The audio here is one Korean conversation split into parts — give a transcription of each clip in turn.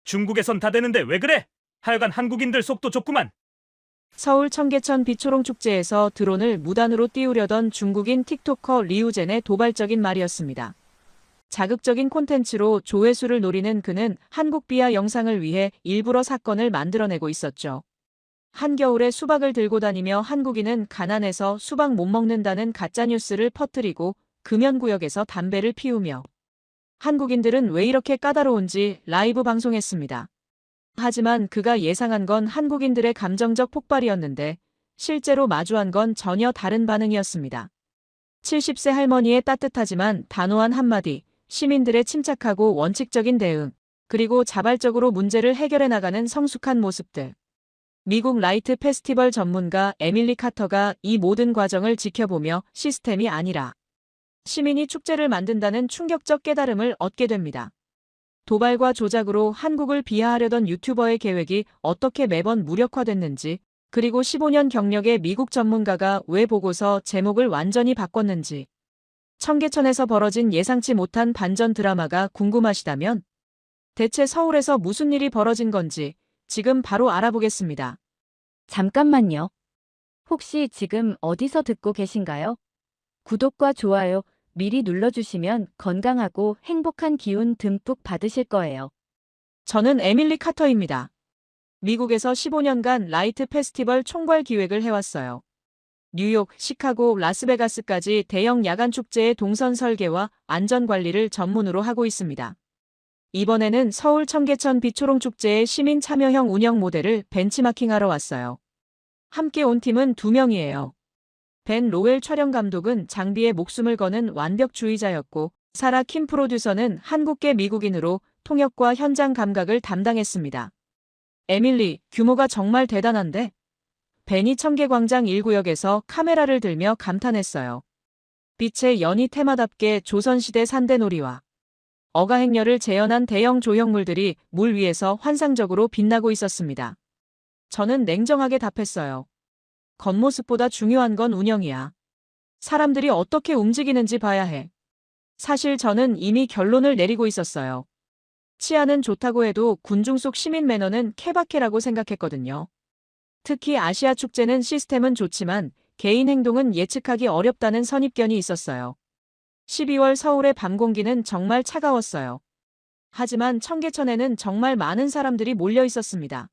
중국에선 다 되는데 왜 그래? 하여간 한국인들 속도 좁구만. 서울 청계천 빛초롱축제에서 드론을 무단으로 띄우려던 중국인 틱토커 리우젠의 도발적인 말이었습니다. 자극적인 콘텐츠로 조회수를 노리는 그는 한국 비하 영상을 위해 일부러 사건을 만들어내고 있었죠. 한겨울에 수박을 들고 다니며 한국인은 가난해서 수박 못 먹는다는 가짜뉴스를 퍼뜨리고 금연구역에서 담배를 피우며 한국인들은 왜 이렇게 까다로운지 라이브 방송했습니다. 하지만 그가 예상한 건 한국인들의 감정적 폭발이었는데 실제로 마주한 건 전혀 다른 반응이었습니다. 70세 할머니의 따뜻하지만 단호한 한마디, 시민들의 침착하고 원칙적인 대응, 그리고 자발적으로 문제를 해결해 나가는 성숙한 모습들. 미국 라이트 페스티벌 전문가 에밀리 카터가 이 모든 과정을 지켜보며 시스템이 아니라 시민이 축제를 만든다는 충격적 깨달음을 얻게 됩니다. 도발과 조작으로 한국을 비하하려던 유튜버의 계획이 어떻게 매번 무력화됐는지, 그리고 15년 경력의 미국 전문가가 왜 보고서 제목을 완전히 바꿨는지, 청계천에서 벌어진 예상치 못한 반전 드라마가 궁금하시다면 대체 서울에서 무슨 일이 벌어진 건지 지금 바로 알아보겠습니다. 잠깐만요. 혹시 지금 어디서 듣고 계신가요? 구독과 좋아요 미리 눌러주시면 건강하고 행복한 기운 듬뿍 받으실 거예요. 저는 에밀리 카터입니다. 미국에서 15년간 라이트 페스티벌 총괄 기획을 해왔어요. 뉴욕, 시카고, 라스베가스까지 대형 야간 축제의 동선 설계와 안전 관리를 전문으로 하고 있습니다. 이번에는 서울 청계천 빛초롱 축제의 시민 참여형 운영 모델을 벤치마킹하러 왔어요. 함께 온 팀은 2명이에요. 벤 로웰 촬영 감독은 장비에 목숨을 거는 완벽주의자였고, 사라 킴 프로듀서는 한국계 미국인으로 통역과 현장 감각을 담당했습니다. 에밀리, 규모가 정말 대단한데? 벤이 청계광장 1구역에서 카메라를 들며 감탄했어요. 빛의 연희 테마답게 조선시대 산대놀이와 어가행렬을 재현한 대형 조형물들이 물 위에서 환상적으로 빛나고 있었습니다. 저는 냉정하게 답했어요. 겉모습보다 중요한 건 운영이야. 사람들이 어떻게 움직이는지 봐야 해. 사실 저는 이미 결론을 내리고 있었어요. 치안은 좋다고 해도 군중 속 시민 매너는 케바케라고 생각했거든요. 특히 아시아 축제는 시스템은 좋지만 개인 행동은 예측하기 어렵다는 선입견이 있었어요. 12월 서울의 밤 공기는 정말 차가웠어요. 하지만 청계천에는 정말 많은 사람들이 몰려 있었습니다.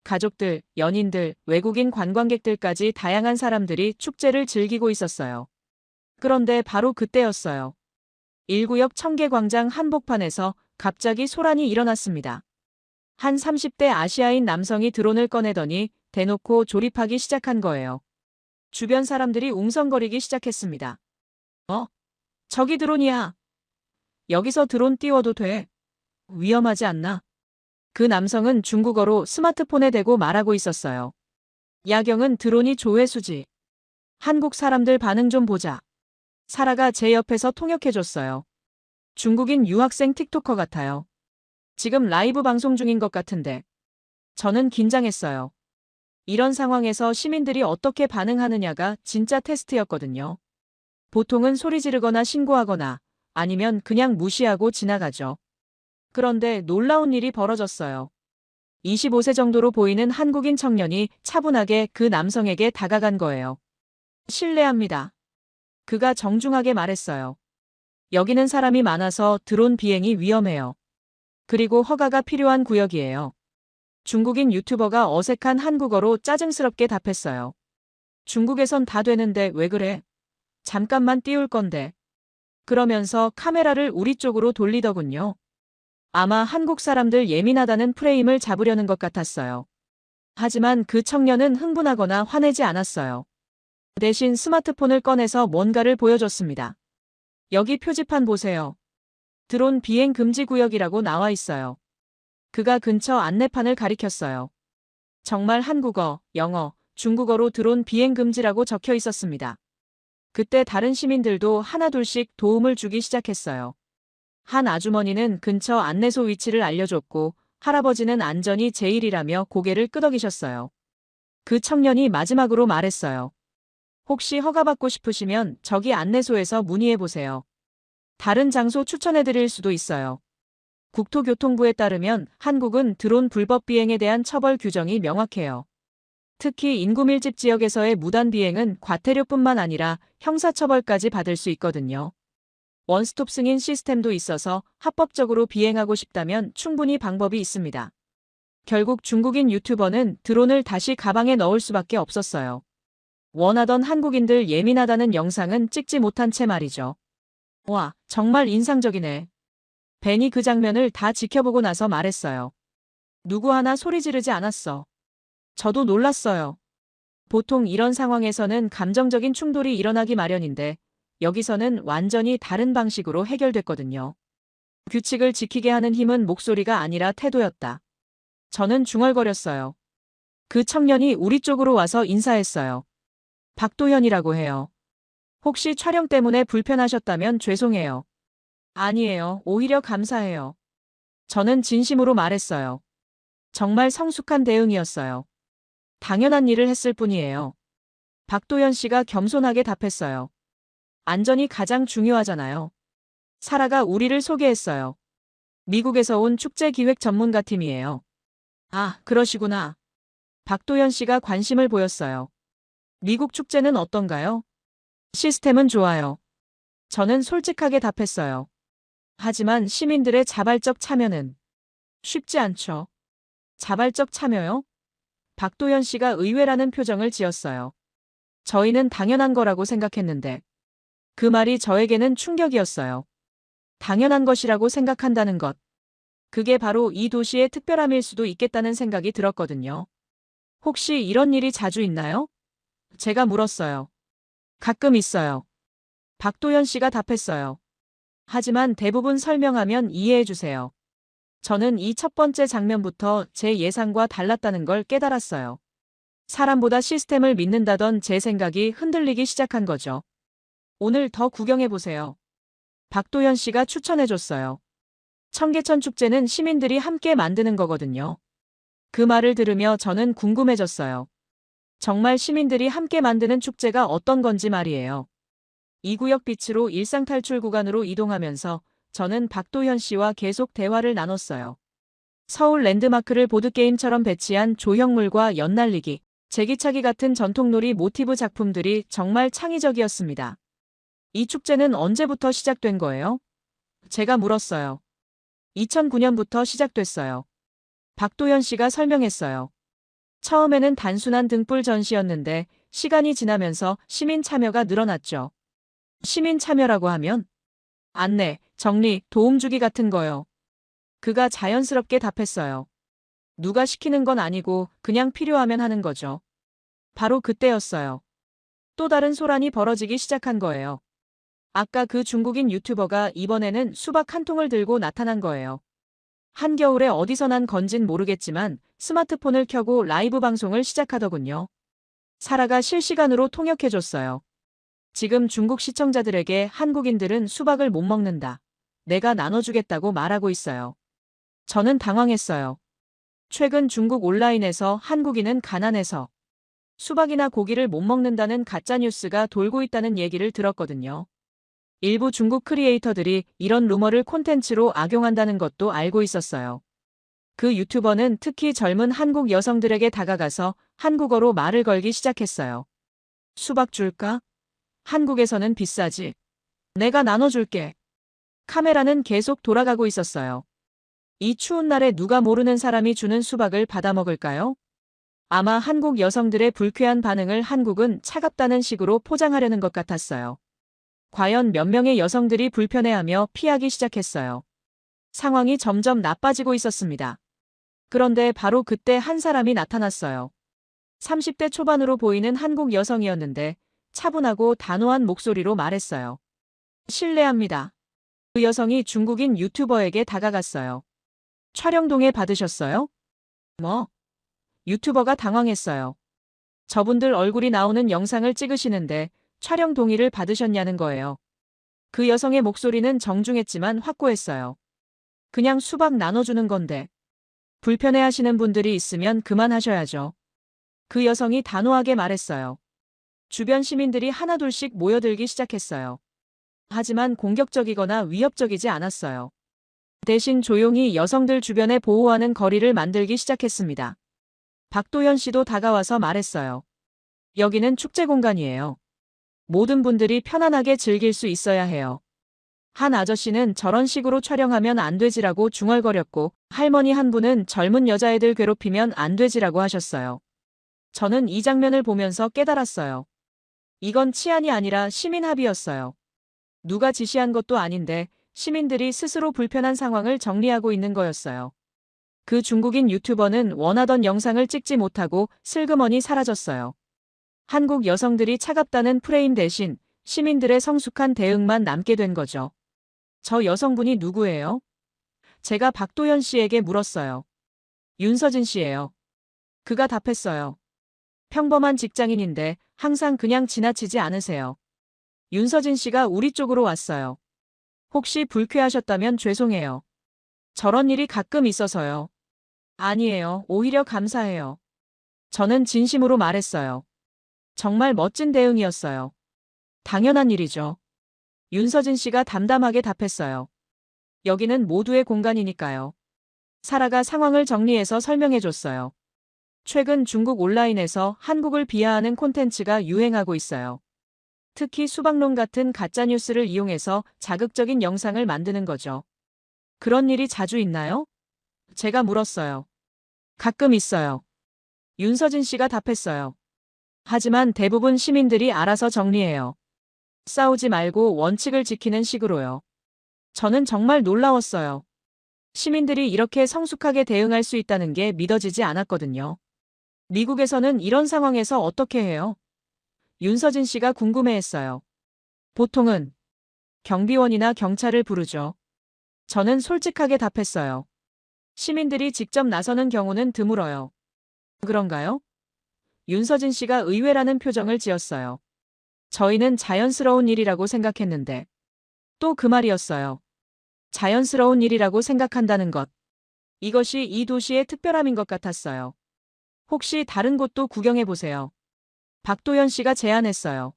가족들, 연인들, 외국인 관광객들까지 다양한 사람들이 축제를 즐기고 있었어요. 그런데 바로 그때였어요. 1구역 청계광장 한복판에서 갑자기 소란이 일어났습니다. 한 30대 아시아인 남성이 드론을 꺼내더니 대놓고 조립하기 시작한 거예요. 주변 사람들이 웅성거리기 시작했습니다. 저기 드론이야. 여기서 드론 띄워도 돼. 위험하지 않나? 그 남성은 중국어로 스마트폰에 대고 말하고 있었어요. 야경은 드론이 조회수지. 한국 사람들 반응 좀 보자. 사라가 제 옆에서 통역해줬어요. 중국인 유학생 틱토커 같아요. 지금 라이브 방송 중인 것 같은데. 저는 긴장했어요. 이런 상황에서 시민들이 어떻게 반응하느냐가 진짜 테스트였거든요. 보통은 소리 지르거나 신고하거나 아니면 그냥 무시하고 지나가죠. 그런데 놀라운 일이 벌어졌어요. 25세 정도로 보이는 한국인 청년이 차분하게 그 남성에게 다가간 거예요. 실례합니다. 그가 정중하게 말했어요. 여기는 사람이 많아서 드론 비행이 위험해요. 그리고 허가가 필요한 구역이에요. 중국인 유튜버가 어색한 한국어로 짜증스럽게 답했어요. 중국에선 다 되는데 왜 그래? 잠깐만 띄울 건데. 그러면서 카메라를 우리 쪽으로 돌리더군요. 아마 한국 사람들 예민하다는 프레임을 잡으려는 것 같았어요. 하지만 그 청년은 흥분하거나 화내지 않았어요. 대신 스마트폰을 꺼내서 뭔가를 보여줬습니다. 여기 표지판 보세요. 드론 비행 금지 구역이라고 나와 있어요. 그가 근처 안내판을 가리켰어요. 정말 한국어, 영어, 중국어로 드론 비행 금지라고 적혀 있었습니다. 그때 다른 시민들도 하나둘씩 도움을 주기 시작했어요. 한 아주머니는 근처 안내소 위치를 알려줬고 할아버지는 안전이 제일이라며 고개를 끄덕이셨어요. 그 청년이 마지막으로 말했어요. 혹시 허가받고 싶으시면 저기 안내소에서 문의해보세요. 다른 장소 추천해드릴 수도 있어요. 국토교통부에 따르면 한국은 드론 불법 비행에 대한 처벌 규정이 명확해요. 특히 인구 밀집 지역에서의 무단 비행은 과태료뿐만 아니라 형사처벌까지 받을 수 있거든요. 원스톱 승인 시스템도 있어서 합법적으로 비행하고 싶다면 충분히 방법이 있습니다. 결국 중국인 유튜버는 드론을 다시 가방에 넣을 수밖에 없었어요. 원하던 한국인들 예민하다는 영상은 찍지 못한 채 말이죠. 와, 정말 인상적이네. 벤이 그 장면을 다 지켜보고 나서 말했어요. 누구 하나 소리 지르지 않았어. 저도 놀랐어요. 보통 이런 상황에서는 감정적인 충돌이 일어나기 마련인데 여기서는 완전히 다른 방식으로 해결됐거든요. 규칙을 지키게 하는 힘은 목소리가 아니라 태도였다. 저는 중얼거렸어요. 그 청년이 우리 쪽으로 와서 인사했어요. 박도현이라고 해요. 혹시 촬영 때문에 불편하셨다면 죄송해요. 아니에요. 오히려 감사해요. 저는 진심으로 말했어요. 정말 성숙한 대응이었어요. 당연한 일을 했을 뿐이에요. 박도현 씨가 겸손하게 답했어요. 안전이 가장 중요하잖아요. 사라가 우리를 소개했어요. 미국에서 온 축제 기획 전문가팀이에요. 아, 그러시구나. 박도현 씨가 관심을 보였어요. 미국 축제는 어떤가요? 시스템은 좋아요. 저는 솔직하게 답했어요. 하지만 시민들의 자발적 참여는 쉽지 않죠. 자발적 참여요? 박도현 씨가 의외라는 표정을 지었어요. 저희는 당연한 거라고 생각했는데 그 말이 저에게는 충격이었어요. 당연한 것이라고 생각한다는 것. 그게 바로 이 도시의 특별함일 수도 있겠다는 생각이 들었거든요. 혹시 이런 일이 자주 있나요? 제가 물었어요. 가끔 있어요. 박도현 씨가 답했어요. 하지만 대부분 설명하면 이해해 주세요. 저는 이 첫 번째 장면부터 제 예상과 달랐다는 걸 깨달았어요. 사람보다 시스템을 믿는다던 제 생각이 흔들리기 시작한 거죠. 오늘 더 구경해 보세요. 박도현 씨가 추천해 줬어요. 청계천 축제는 시민들이 함께 만드는 거거든요. 그 말을 들으며 저는 궁금해졌어요. 정말 시민들이 함께 만드는 축제가 어떤 건지 말이에요. 이 구역 빛으로 일상 탈출 구간으로 이동하면서 저는 박도현 씨와 계속 대화를 나눴어요. 서울 랜드마크를 보드게임처럼 배치한 조형물과 연날리기, 제기차기 같은 전통놀이 모티브 작품들이 정말 창의적이었습니다. 이 축제는 언제부터 시작된 거예요? 제가 물었어요. 2009년부터 시작됐어요. 박도현 씨가 설명했어요. 처음에는 단순한 등불 전시였는데 시간이 지나면서 시민 참여가 늘어났죠. 시민 참여라고 하면 안내, 정리, 도움 주기 같은 거요. 그가 자연스럽게 답했어요. 누가 시키는 건 아니고 그냥 필요하면 하는 거죠. 바로 그때였어요. 또 다른 소란이 벌어지기 시작한 거예요. 아까 그 중국인 유튜버가 이번에는 수박 한 통을 들고 나타난 거예요. 한겨울에 어디서 난 건진 모르겠지만 스마트폰을 켜고 라이브 방송을 시작하더군요. 사라가 실시간으로 통역해줬어요. 지금 중국 시청자들에게 한국인들은 수박을 못 먹는다. 내가 나눠주겠다고 말하고 있어요. 저는 당황했어요. 최근 중국 온라인에서 한국인은 가난해서 수박이나 고기를 못 먹는다는 가짜뉴스가 돌고 있다는 얘기를 들었거든요. 일부 중국 크리에이터들이 이런 루머를 콘텐츠로 악용한다는 것도 알고 있었어요. 그 유튜버는 특히 젊은 한국 여성들에게 다가가서 한국어로 말을 걸기 시작했어요. 수박 줄까? 한국에서는 비싸지. 내가 나눠줄게. 카메라는 계속 돌아가고 있었어요. 이 추운 날에 누가 모르는 사람이 주는 수박을 받아 먹을까요? 아마 한국 여성들의 불쾌한 반응을 한국은 차갑다는 식으로 포장하려는 것 같았어요. 과연 몇 명의 여성들이 불편해하며 피하기 시작했어요. 상황이 점점 나빠지고 있었습니다. 그런데 바로 그때 한 사람이 나타났어요. 30대 초반으로 보이는 한국 여성이었는데 차분하고 단호한 목소리로 말했어요. 실례합니다. 그 여성이 중국인 유튜버에게 다가갔어요. 촬영 동의 받으셨어요? 뭐? 유튜버가 당황했어요. 저분들 얼굴이 나오는 영상을 찍으시는데 촬영 동의를 받으셨냐는 거예요. 그 여성의 목소리는 정중했지만 확고했어요. 그냥 수박 나눠주는 건데. 불편해하시는 분들이 있으면 그만하셔야죠. 그 여성이 단호하게 말했어요. 주변 시민들이 하나둘씩 모여들기 시작했어요. 하지만 공격적이거나 위협적이지 않았어요. 대신 조용히 여성들 주변에 보호하는 거리를 만들기 시작했습니다. 박도현 씨도 다가와서 말했어요. 여기는 축제 공간이에요. 모든 분들이 편안하게 즐길 수 있어야 해요. 한 아저씨는 저런 식으로 촬영하면 안 되지라고 중얼거렸고, 할머니 한 분은 젊은 여자애들 괴롭히면 안 되지라고 하셨어요. 저는 이 장면을 보면서 깨달았어요. 이건 치안이 아니라 시민 합의였어요. 누가 지시한 것도 아닌데 시민들이 스스로 불편한 상황을 정리하고 있는 거였어요. 그 중국인 유튜버는 원하던 영상을 찍지 못하고 슬그머니 사라졌어요. 한국 여성들이 차갑다는 프레임 대신 시민들의 성숙한 대응만 남게 된 거죠. 저 여성분이 누구예요? 제가 박도현 씨에게 물었어요. 윤서진 씨예요. 그가 답했어요. 평범한 직장인인데 항상 그냥 지나치지 않으세요. 윤서진 씨가 우리 쪽으로 왔어요. 혹시 불쾌하셨다면 죄송해요. 저런 일이 가끔 있어서요. 아니에요. 오히려 감사해요. 저는 진심으로 말했어요. 정말 멋진 대응이었어요. 당연한 일이죠. 윤서진 씨가 담담하게 답했어요. 여기는 모두의 공간이니까요. 사라가 상황을 정리해서 설명해줬어요. 최근 중국 온라인에서 한국을 비하하는 콘텐츠가 유행하고 있어요. 특히 수박론 같은 가짜뉴스를 이용해서 자극적인 영상을 만드는 거죠. 그런 일이 자주 있나요? 제가 물었어요. 가끔 있어요. 윤서진 씨가 답했어요. 하지만 대부분 시민들이 알아서 정리해요. 싸우지 말고 원칙을 지키는 식으로요. 저는 정말 놀라웠어요. 시민들이 이렇게 성숙하게 대응할 수 있다는 게 믿어지지 않았거든요. 미국에서는 이런 상황에서 어떻게 해요? 윤서진 씨가 궁금해했어요. 보통은 경비원이나 경찰을 부르죠. 저는 솔직하게 답했어요. 시민들이 직접 나서는 경우는 드물어요. 그런가요? 윤서진 씨가 의외라는 표정을 지었어요. 저희는 자연스러운 일이라고 생각했는데. 또 그 말이었어요. 자연스러운 일이라고 생각한다는 것. 이것이 이 도시의 특별함인 것 같았어요. 혹시 다른 곳도 구경해보세요. 박도현 씨가 제안했어요.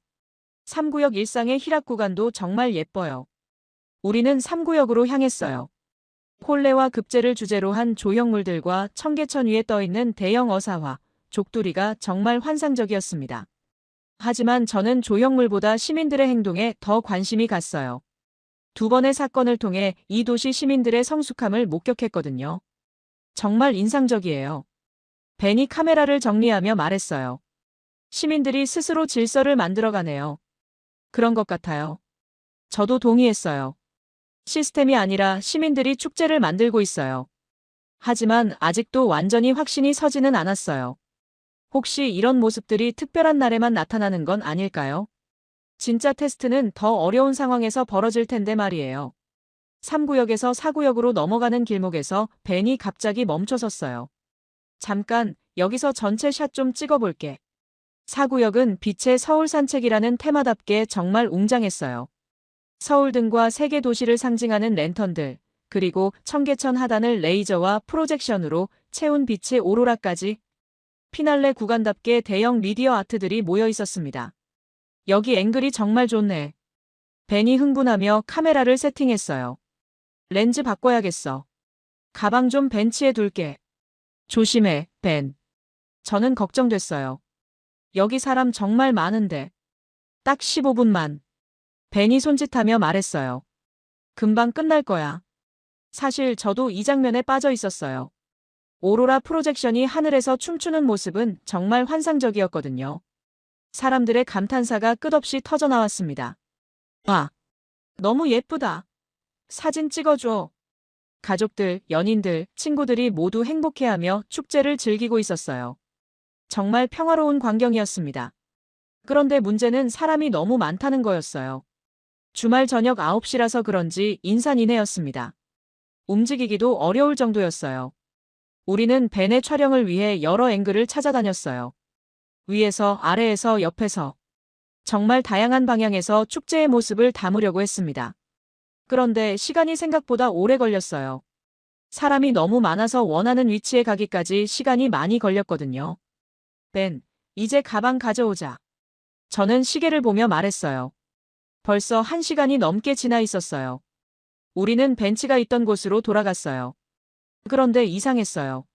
3구역 일상의 희락 구간도 정말 예뻐요. 우리는 3구역으로 향했어요. 콜레와 급제를 주제로 한 조형물들과 청계천 위에 떠있는 대형 어사화, 족두리가 정말 환상적이었습니다. 하지만 저는 조형물보다 시민들의 행동에 더 관심이 갔어요. 두 번의 사건을 통해 이 도시 시민들의 성숙함을 목격했거든요. 정말 인상적이에요. 벤이 카메라를 정리하며 말했어요. 시민들이 스스로 질서를 만들어가네요. 그런 것 같아요. 저도 동의했어요. 시스템이 아니라 시민들이 축제를 만들고 있어요. 하지만 아직도 완전히 확신이 서지는 않았어요. 혹시 이런 모습들이 특별한 날에만 나타나는 건 아닐까요? 진짜 테스트는 더 어려운 상황에서 벌어질 텐데 말이에요. 3구역에서 4구역으로 넘어가는 길목에서 벤이 갑자기 멈춰섰어요. 잠깐, 여기서 전체 샷 좀 찍어볼게. 4구역은 빛의 서울 산책이라는 테마답게 정말 웅장했어요. 서울등과 세계 도시를 상징하는 랜턴들, 그리고 청계천 하단을 레이저와 프로젝션으로 채운 빛의 오로라까지 피날레 구간답게 대형 미디어 아트들이 모여 있었습니다. 여기 앵글이 정말 좋네. 벤이 흥분하며 카메라를 세팅했어요. 렌즈 바꿔야겠어. 가방 좀 벤치에 둘게. 조심해, 벤. 저는 걱정됐어요. 여기 사람 정말 많은데. 딱 15분만. 벤이 손짓하며 말했어요. 금방 끝날 거야. 사실 저도 이 장면에 빠져 있었어요. 오로라 프로젝션이 하늘에서 춤추는 모습은 정말 환상적이었거든요. 사람들의 감탄사가 끝없이 터져나왔습니다. 와, 너무 예쁘다. 사진 찍어줘. 가족들, 연인들, 친구들이 모두 행복해하며 축제를 즐기고 있었어요. 정말 평화로운 광경이었습니다. 그런데 문제는 사람이 너무 많다는 거였어요. 주말 저녁 9시라서 그런지 인산인해였습니다. 움직이기도 어려울 정도였어요. 우리는 벤의 촬영을 위해 여러 앵글을 찾아다녔어요. 위에서, 아래에서, 옆에서. 정말 다양한 방향에서 축제의 모습을 담으려고 했습니다. 그런데 시간이 생각보다 오래 걸렸어요. 사람이 너무 많아서 원하는 위치에 가기까지 시간이 많이 걸렸거든요. 벤, 이제 가방 가져오자. 저는 시계를 보며 말했어요. 벌써 1시간이 넘게 지나 있었어요. 우리는 벤치가 있던 곳으로 돌아갔어요. 그런데 이상했어요.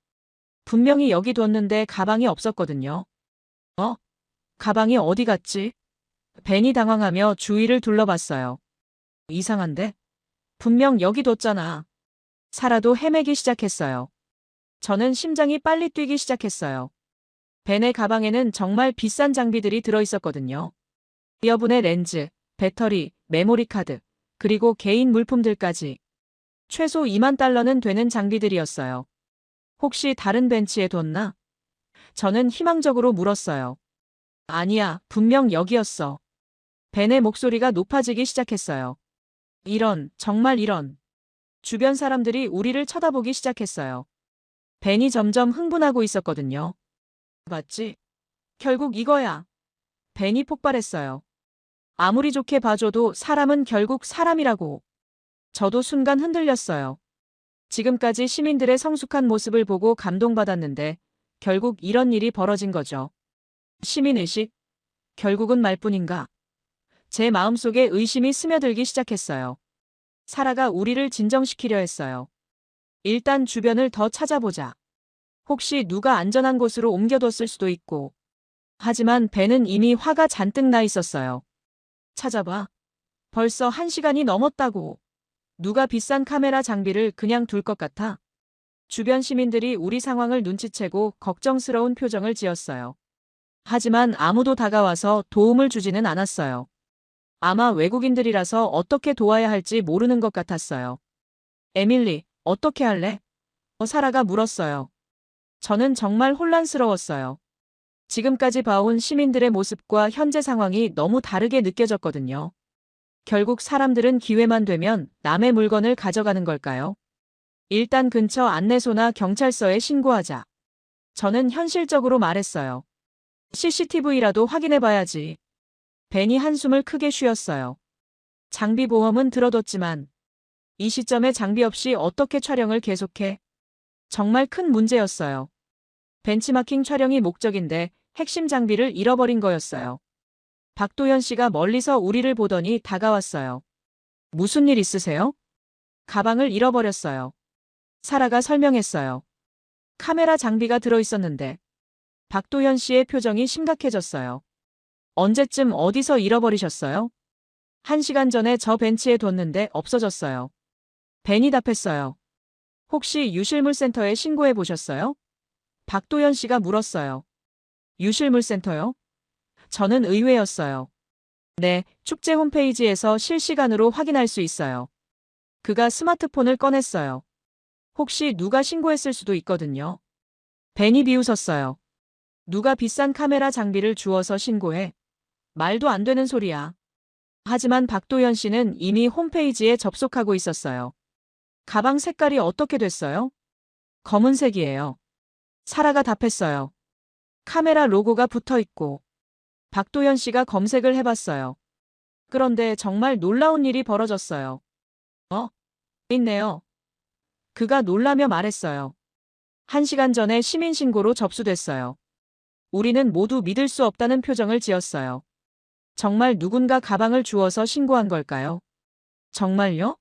분명히 여기 뒀는데 가방이 없었거든요. 가방이 어디 갔지? 벤이 당황하며 주위를 둘러봤어요. 이상한데? 분명 여기 뒀잖아. 사라도 헤매기 시작했어요. 저는 심장이 빨리 뛰기 시작했어요. 벤의 가방에는 정말 비싼 장비들이 들어있었거든요. 이어폰의 렌즈, 배터리, 메모리 카드, 그리고 개인 물품들까지. 최소 2만 달러는 되는 장비들이었어요. 혹시 다른 벤치에 뒀나? 저는 희망적으로 물었어요. 아니야, 분명 여기였어. 벤의 목소리가 높아지기 시작했어요. 정말 이런. 주변 사람들이 우리를 쳐다보기 시작했어요. 벤이 점점 흥분하고 있었거든요. 맞지? 결국 이거야. 벤이 폭발했어요. 아무리 좋게 봐줘도 사람은 결국 사람이라고. 저도 순간 흔들렸어요. 지금까지 시민들의 성숙한 모습을 보고 감동받았는데 결국 이런 일이 벌어진 거죠. 시민의식? 결국은 말뿐인가? 제 마음속에 의심이 스며들기 시작했어요. 사라가 우리를 진정시키려 했어요. 일단 주변을 더 찾아보자. 혹시 누가 안전한 곳으로 옮겨뒀을 수도 있고. 하지만 벤은 이미 화가 잔뜩 나 있었어요. 찾아봐. 벌써 1시간이 넘었다고. 누가 비싼 카메라 장비를 그냥 둘 것 같아? 주변 시민들이 우리 상황을 눈치채고 걱정스러운 표정을 지었어요. 하지만 아무도 다가와서 도움을 주지는 않았어요. 아마 외국인들이라서 어떻게 도와야 할지 모르는 것 같았어요. 에밀리, 어떻게 할래? 사라가 물었어요. 저는 정말 혼란스러웠어요. 지금까지 봐온 시민들의 모습과 현재 상황이 너무 다르게 느껴졌거든요. 결국 사람들은 기회만 되면 남의 물건을 가져가는 걸까요? 일단 근처 안내소나 경찰서에 신고하자. 저는 현실적으로 말했어요. CCTV라도 확인해봐야지. 벤이 한숨을 크게 쉬었어요. 장비 보험은 들어뒀지만 이 시점에 장비 없이 어떻게 촬영을 계속해? 정말 큰 문제였어요. 벤치마킹 촬영이 목적인데 핵심 장비를 잃어버린 거였어요. 박도현 씨가 멀리서 우리를 보더니 다가왔어요. 무슨 일 있으세요? 가방을 잃어버렸어요. 사라가 설명했어요. 카메라 장비가 들어있었는데. 박도현 씨의 표정이 심각해졌어요. 언제쯤 어디서 잃어버리셨어요? 1시간 전에 저 벤치에 뒀는데 없어졌어요. 벤이 답했어요. 혹시 유실물센터에 신고해 보셨어요? 박도현 씨가 물었어요. 유실물센터요? 저는 의외였어요. 네, 축제 홈페이지에서 실시간으로 확인할 수 있어요. 그가 스마트폰을 꺼냈어요. 혹시 누가 신고했을 수도 있거든요. 벤이 비웃었어요. 누가 비싼 카메라 장비를 주워서 신고해? 말도 안 되는 소리야. 하지만 박도현 씨는 이미 홈페이지에 접속하고 있었어요. 가방 색깔이 어떻게 됐어요? 검은색이에요. 사라가 답했어요. 카메라 로고가 붙어 있고. 박도현 씨가 검색을 해봤어요. 그런데 정말 놀라운 일이 벌어졌어요. 있네요. 그가 놀라며 말했어요. 1시간 전에 시민신고로 접수됐어요. 우리는 모두 믿을 수 없다는 표정을 지었어요. 정말 누군가 가방을 주워서 신고한 걸까요? 정말요?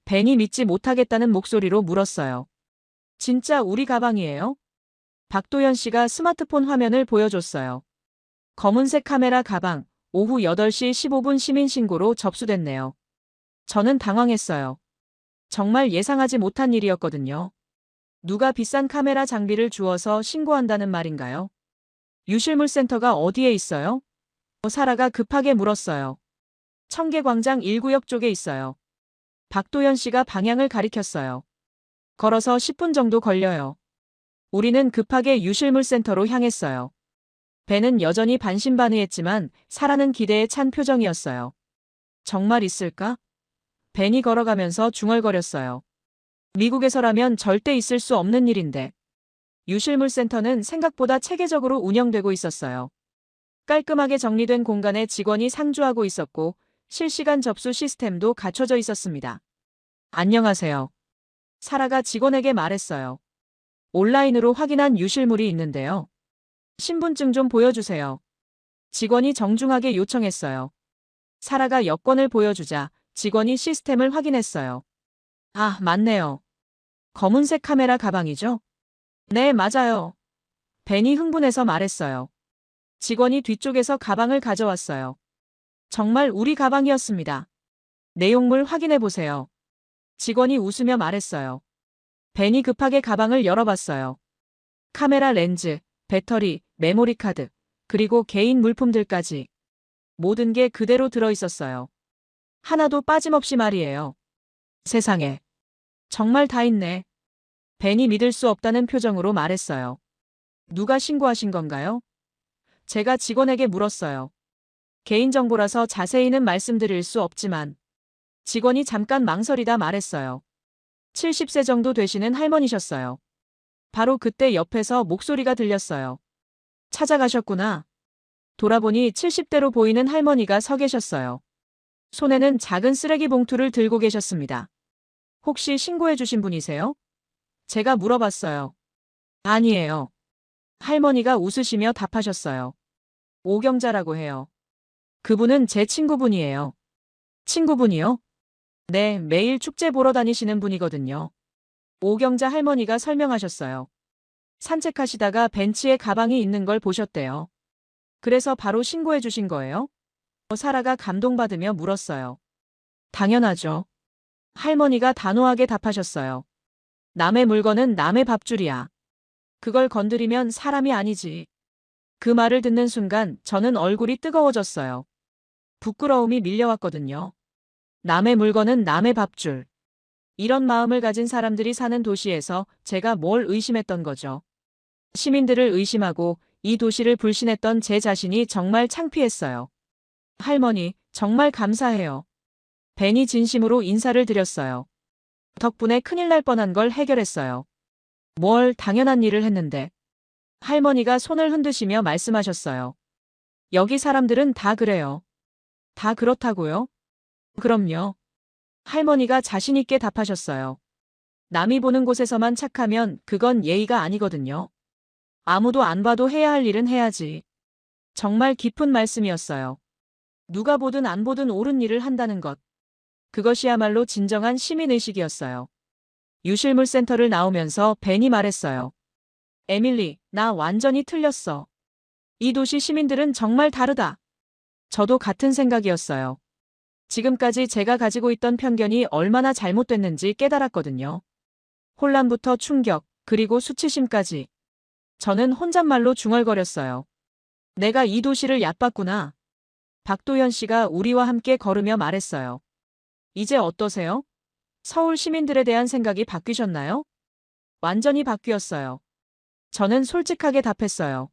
벤이 믿지 못하겠다는 목소리로 물었어요. 진짜 우리 가방이에요? 박도현 씨가 스마트폰 화면을 보여줬어요. 검은색 카메라 가방, 오후 8시 15분 시민신고로 접수됐네요. 저는 당황했어요. 정말 예상하지 못한 일이었거든요. 누가 비싼 카메라 장비를 주워서 신고한다는 말인가요? 유실물센터가 어디에 있어요? 사라가 급하게 물었어요. 청계광장 1구역 쪽에 있어요. 박도현 씨가 방향을 가리켰어요. 걸어서 10분 정도 걸려요. 우리는 급하게 유실물센터로 향했어요. 벤은 여전히 반신반의했지만 사라는 기대에 찬 표정이었어요. 정말 있을까? 벤이 걸어가면서 중얼거렸어요. 미국에서라면 절대 있을 수 없는 일인데. 유실물센터는 생각보다 체계적으로 운영되고 있었어요. 깔끔하게 정리된 공간에 직원이 상주하고 있었고 실시간 접수 시스템도 갖춰져 있었습니다. 안녕하세요. 사라가 직원에게 말했어요. 온라인으로 확인한 유실물이 있는데요. 신분증 좀 보여주세요. 직원이 정중하게 요청했어요. 사라가 여권을 보여주자 직원이 시스템을 확인했어요. 아, 맞네요. 검은색 카메라 가방이죠? 네, 맞아요. 벤이 흥분해서 말했어요. 직원이 뒤쪽에서 가방을 가져왔어요. 정말 우리 가방이었습니다. 내용물 확인해 보세요. 직원이 웃으며 말했어요. 벤이 급하게 가방을 열어봤어요. 카메라 렌즈, 배터리, 메모리 카드, 그리고 개인 물품들까지. 모든 게 그대로 들어있었어요. 하나도 빠짐없이 말이에요. 세상에. 정말 다 있네. 벤이 믿을 수 없다는 표정으로 말했어요. 누가 신고하신 건가요? 제가 직원에게 물었어요. 개인정보라서 자세히는 말씀드릴 수 없지만. 직원이 잠깐 망설이다 말했어요. 70세 정도 되시는 할머니셨어요. 바로 그때 옆에서 목소리가 들렸어요. 찾아가셨구나. 돌아보니 70대로 보이는 할머니가 서 계셨어요. 손에는 작은 쓰레기 봉투를 들고 계셨습니다. 혹시 신고해 주신 분이세요? 제가 물어봤어요. 아니에요. 할머니가 웃으시며 답하셨어요. 오경자라고 해요. 그분은 제 친구분이에요. 친구분이요? 네, 매일 축제 보러 다니시는 분이거든요. 오경자 할머니가 설명하셨어요. 산책하시다가 벤치에 가방이 있는 걸 보셨대요. 그래서 바로 신고해 주신 거예요? 사라가 감동받으며 물었어요. 당연하죠. 할머니가 단호하게 답하셨어요. 남의 물건은 남의 밥줄이야. 그걸 건드리면 사람이 아니지. 그 말을 듣는 순간 저는 얼굴이 뜨거워졌어요. 부끄러움이 밀려왔거든요. 남의 물건은 남의 밥줄. 이런 마음을 가진 사람들이 사는 도시에서 제가 뭘 의심했던 거죠. 시민들을 의심하고 이 도시를 불신했던 제 자신이 정말 창피했어요. 할머니, 정말 감사해요. 벤이 진심으로 인사를 드렸어요. 덕분에 큰일 날 뻔한 걸 해결했어요. 뭘 당연한 일을 했는데. 할머니가 손을 흔드시며 말씀하셨어요. 여기 사람들은 다 그래요. 다 그렇다고요? 그럼요. 할머니가 자신있게 답하셨어요. 남이 보는 곳에서만 착하면 그건 예의가 아니거든요. 아무도 안 봐도 해야 할 일은 해야지. 정말 깊은 말씀이었어요. 누가 보든 안 보든 옳은 일을 한다는 것. 그것이야말로 진정한 시민의식이었어요. 유실물 센터를 나오면서 벤이 말했어요. 에밀리, 나 완전히 틀렸어. 이 도시 시민들은 정말 다르다. 저도 같은 생각이었어요. 지금까지 제가 가지고 있던 편견이 얼마나 잘못됐는지 깨달았거든요. 혼란부터 충격, 그리고 수치심까지. 저는 혼잣말로 중얼거렸어요. 내가 이 도시를 얕봤구나. 박도현 씨가 우리와 함께 걸으며 말했어요. 이제 어떠세요? 서울 시민들에 대한 생각이 바뀌셨나요? 완전히 바뀌었어요. 저는 솔직하게 답했어요.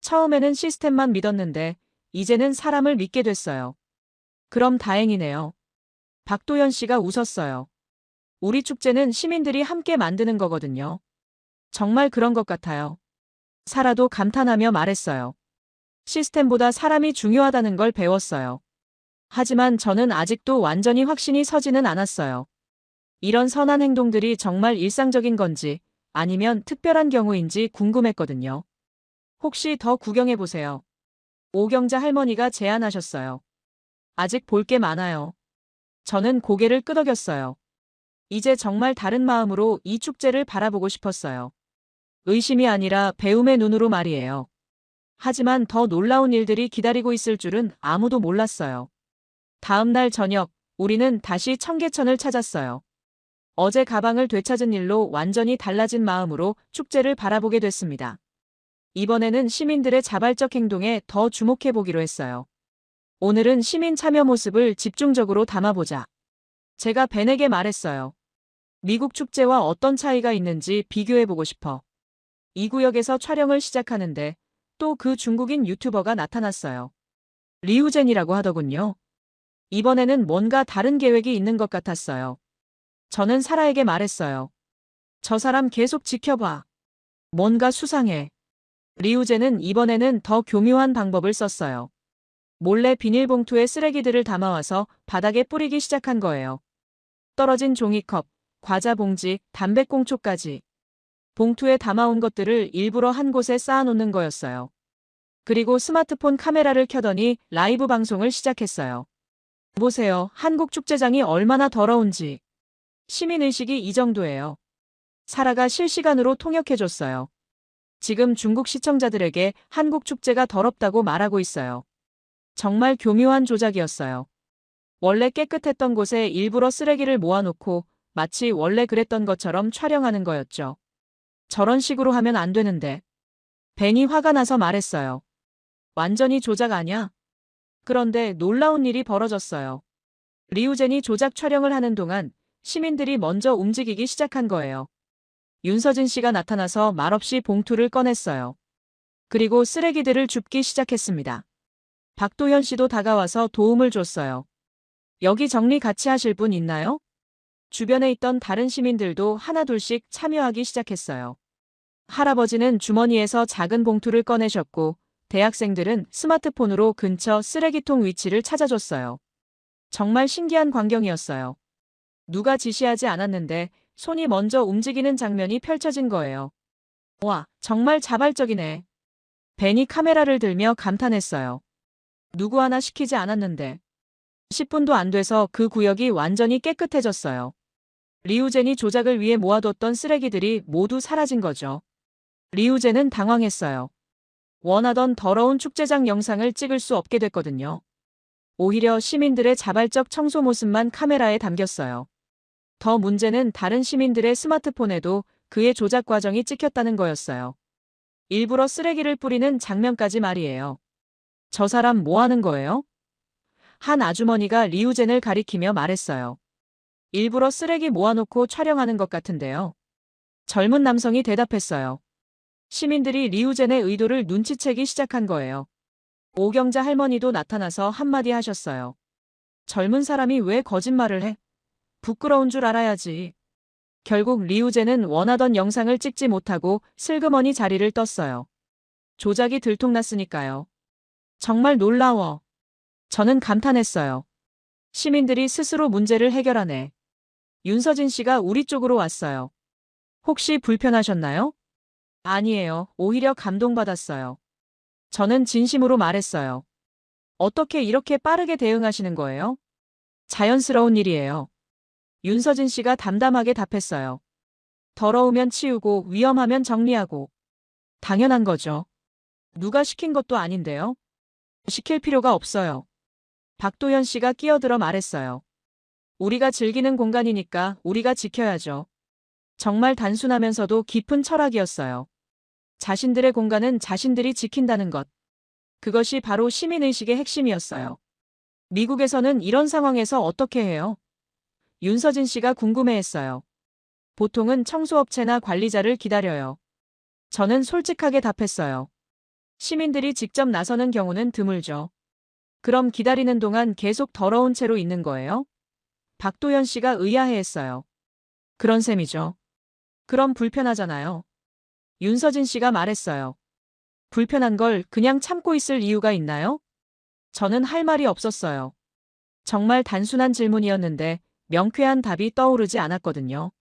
처음에는 시스템만 믿었는데 이제는 사람을 믿게 됐어요. 그럼 다행이네요. 박도현 씨가 웃었어요. 우리 축제는 시민들이 함께 만드는 거거든요. 정말 그런 것 같아요. 사라도 감탄하며 말했어요. 시스템보다 사람이 중요하다는 걸 배웠어요. 하지만 저는 아직도 완전히 확신이 서지는 않았어요. 이런 선한 행동들이 정말 일상적인 건지 아니면 특별한 경우인지 궁금했거든요. 혹시 더 구경해 보세요. 오경자 할머니가 제안하셨어요. 아직 볼 게 많아요. 저는 고개를 끄덕였어요. 이제 정말 다른 마음으로 이 축제를 바라보고 싶었어요. 의심이 아니라 배움의 눈으로 말이에요. 하지만 더 놀라운 일들이 기다리고 있을 줄은 아무도 몰랐어요. 다음 날 저녁, 우리는 다시 청계천을 찾았어요. 어제 가방을 되찾은 일로 완전히 달라진 마음으로 축제를 바라보게 됐습니다. 이번에는 시민들의 자발적 행동에 더 주목해 보기로 했어요. 오늘은 시민 참여 모습을 집중적으로 담아보자. 제가 벤에게 말했어요. 미국 축제와 어떤 차이가 있는지 비교해보고 싶어. 이 구역에서 촬영을 시작하는데 또 그 중국인 유튜버가 나타났어요. 리우젠이라고 하더군요. 이번에는 뭔가 다른 계획이 있는 것 같았어요. 저는 사라에게 말했어요. 저 사람 계속 지켜봐. 뭔가 수상해. 리우젠은 이번에는 더 교묘한 방법을 썼어요. 몰래 비닐봉투에 쓰레기들을 담아와서 바닥에 뿌리기 시작한 거예요. 떨어진 종이컵, 과자 봉지, 담배꽁초까지. 봉투에 담아온 것들을 일부러 한 곳에 쌓아놓는 거였어요. 그리고 스마트폰 카메라를 켜더니 라이브 방송을 시작했어요. 보세요, 한국 축제장이 얼마나 더러운지. 시민의식이 이 정도예요. 사라가 실시간으로 통역해줬어요. 지금 중국 시청자들에게 한국 축제가 더럽다고 말하고 있어요. 정말 교묘한 조작이었어요. 원래 깨끗했던 곳에 일부러 쓰레기를 모아놓고 마치 원래 그랬던 것처럼 촬영하는 거였죠. 저런 식으로 하면 안 되는데. 벤이 화가 나서 말했어요. 완전히 조작 아냐? 그런데 놀라운 일이 벌어졌어요. 리우젠이 조작 촬영을 하는 동안 시민들이 먼저 움직이기 시작한 거예요. 윤서진 씨가 나타나서 말없이 봉투를 꺼냈어요. 그리고 쓰레기들을 줍기 시작했습니다. 박도현 씨도 다가와서 도움을 줬어요. 여기 정리 같이 하실 분 있나요? 주변에 있던 다른 시민들도 하나둘씩 참여하기 시작했어요. 할아버지는 주머니에서 작은 봉투를 꺼내셨고 대학생들은 스마트폰으로 근처 쓰레기통 위치를 찾아줬어요. 정말 신기한 광경이었어요. 누가 지시하지 않았는데 손이 먼저 움직이는 장면이 펼쳐진 거예요. 와, 정말 자발적이네. 벤이 카메라를 들며 감탄했어요. 누구 하나 시키지 않았는데. 10분도 안 돼서 그 구역이 완전히 깨끗해졌어요. 리우젠이 조작을 위해 모아뒀던 쓰레기들이 모두 사라진 거죠. 리우젠은 당황했어요. 원하던 더러운 축제장 영상을 찍을 수 없게 됐거든요. 오히려 시민들의 자발적 청소 모습만 카메라에 담겼어요. 더 문제는 다른 시민들의 스마트폰에도 그의 조작 과정이 찍혔다는 거였어요. 일부러 쓰레기를 뿌리는 장면까지 말이에요. 저 사람 뭐 하는 거예요? 한 아주머니가 리우젠을 가리키며 말했어요. 일부러 쓰레기 모아놓고 촬영하는 것 같은데요. 젊은 남성이 대답했어요. 시민들이 리우젠의 의도를 눈치채기 시작한 거예요. 오경자 할머니도 나타나서 한마디 하셨어요. 젊은 사람이 왜 거짓말을 해? 부끄러운 줄 알아야지. 결국 리우젠은 원하던 영상을 찍지 못하고 슬그머니 자리를 떴어요. 조작이 들통났으니까요. 정말 놀라워. 저는 감탄했어요. 시민들이 스스로 문제를 해결하네. 윤서진 씨가 우리 쪽으로 왔어요. 혹시 불편하셨나요? 아니에요. 오히려 감동받았어요. 저는 진심으로 말했어요. 어떻게 이렇게 빠르게 대응하시는 거예요? 자연스러운 일이에요. 윤서진 씨가 담담하게 답했어요. 더러우면 치우고 위험하면 정리하고. 당연한 거죠. 누가 시킨 것도 아닌데요. 시킬 필요가 없어요. 박도현 씨가 끼어들어 말했어요. 우리가 즐기는 공간이니까 우리가 지켜야죠. 정말 단순하면서도 깊은 철학이었어요. 자신들의 공간은 자신들이 지킨다는 것. 그것이 바로 시민의식의 핵심이었어요. 미국에서는 이런 상황에서 어떻게 해요? 윤서진 씨가 궁금해했어요. 보통은 청소업체나 관리자를 기다려요. 저는 솔직하게 답했어요. 시민들이 직접 나서는 경우는 드물죠. 그럼 기다리는 동안 계속 더러운 채로 있는 거예요? 박도현 씨가 의아해했어요. 그런 셈이죠. 그럼 불편하잖아요. 윤서진 씨가 말했어요. 불편한 걸 그냥 참고 있을 이유가 있나요? 저는 할 말이 없었어요. 정말 단순한 질문이었는데 명쾌한 답이 떠오르지 않았거든요.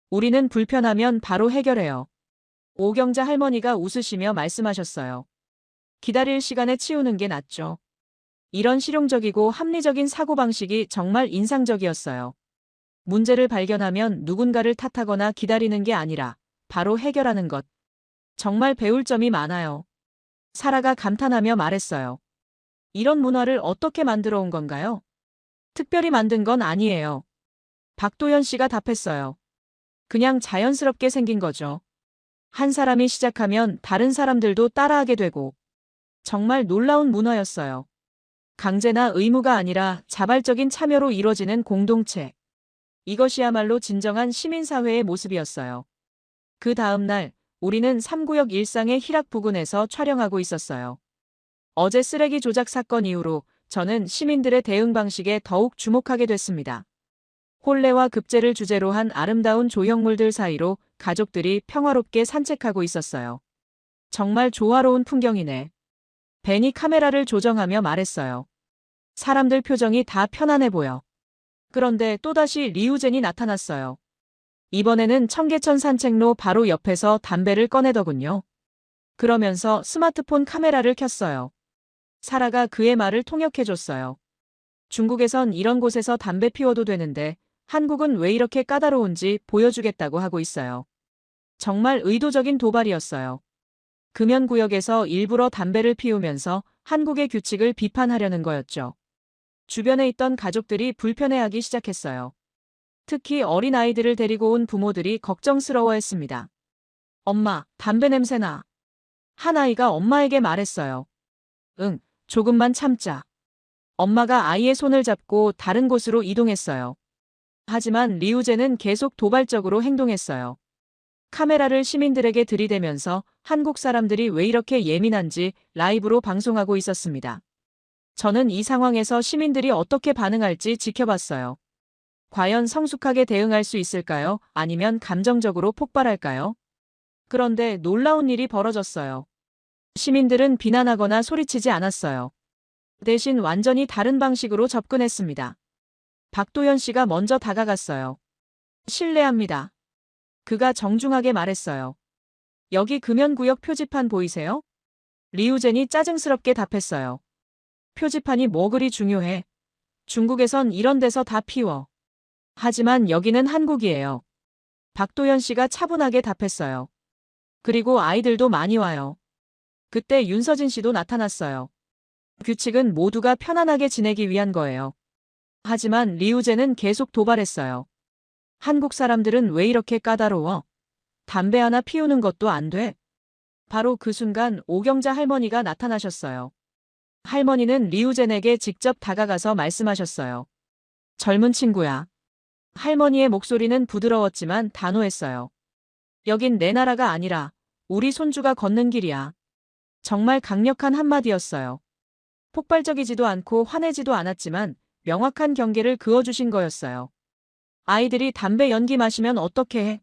우리는 불편하면 바로 해결해요. 오경자 할머니가 웃으시며 말씀하셨어요. 기다릴 시간에 치우는 게 낫죠. 이런 실용적이고 합리적인 사고방식이 정말 인상적이었어요. 문제를 발견하면 누군가를 탓하거나 기다리는 게 아니라 바로 해결하는 것. 정말 배울 점이 많아요. 사라가 감탄하며 말했어요. 이런 문화를 어떻게 만들어 온 건가요? 특별히 만든 건 아니에요. 박도현 씨가 답했어요. 그냥 자연스럽게 생긴 거죠. 한 사람이 시작하면 다른 사람들도 따라하게 되고. 정말 놀라운 문화였어요. 강제나 의무가 아니라 자발적인 참여로 이뤄지는 공동체. 이것이야말로 진정한 시민사회의 모습이었어요. 그 다음 날, 우리는 3구역 일상의 희락 부근에서 촬영하고 있었어요. 어제 쓰레기 조작 사건 이후로 저는 시민들의 대응 방식에 더욱 주목하게 됐습니다. 혼례와 급제를 주제로 한 아름다운 조형물들 사이로 가족들이 평화롭게 산책하고 있었어요. 정말 조화로운 풍경이네. 벤이 카메라를 조정하며 말했어요. 사람들 표정이 다 편안해 보여. 그런데 또다시 리우젠이 나타났어요. 이번에는 청계천 산책로 바로 옆에서 담배를 꺼내더군요. 그러면서 스마트폰 카메라를 켰어요. 사라가 그의 말을 통역해줬어요. 중국에선 이런 곳에서 담배 피워도 되는데 한국은 왜 이렇게 까다로운지 보여주겠다고 하고 있어요. 정말 의도적인 도발이었어요. 금연구역에서 일부러 담배를 피우면서 한국의 규칙을 비판하려는 거였죠. 주변에 있던 가족들이 불편해하기 시작했어요. 특히 어린아이들을 데리고 온 부모들이 걱정스러워했습니다. 엄마, 담배 냄새나. 한 아이가 엄마에게 말했어요. 응, 조금만 참자. 엄마가 아이의 손을 잡고 다른 곳으로 이동했어요. 하지만 리우제는 계속 도발적으로 행동했어요. 카메라를 시민들에게 들이대면서 한국 사람들이 왜 이렇게 예민한지 라이브로 방송하고 있었습니다. 저는 이 상황에서 시민들이 어떻게 반응할지 지켜봤어요. 과연 성숙하게 대응할 수 있을까요? 아니면 감정적으로 폭발할까요? 그런데 놀라운 일이 벌어졌어요. 시민들은 비난하거나 소리치지 않았어요. 대신 완전히 다른 방식으로 접근했습니다. 박도현 씨가 먼저 다가갔어요. 실례합니다. 그가 정중하게 말했어요. 여기 금연구역 표지판 보이세요? 리우젠이 짜증스럽게 답했어요. 표지판이 뭐 그리 중요해? 중국에선 이런 데서 다 피워. 하지만 여기는 한국이에요. 박도현 씨가 차분하게 답했어요. 그리고 아이들도 많이 와요. 그때 윤서진 씨도 나타났어요. 규칙은 모두가 편안하게 지내기 위한 거예요. 하지만 리우제는 계속 도발했어요. 한국 사람들은 왜 이렇게 까다로워? 담배 하나 피우는 것도 안 돼? 바로 그 순간 오경자 할머니가 나타나셨어요. 할머니는 리우젠에게 직접 다가가서 말씀하셨어요. 젊은 친구야. 할머니의 목소리는 부드러웠지만 단호했어요. 여긴 내 나라가 아니라 우리 손주가 걷는 길이야. 정말 강력한 한마디였어요. 폭발적이지도 않고 화내지도 않았지만 명확한 경계를 그어주신 거였어요. 아이들이 담배 연기 마시면 어떻게 해?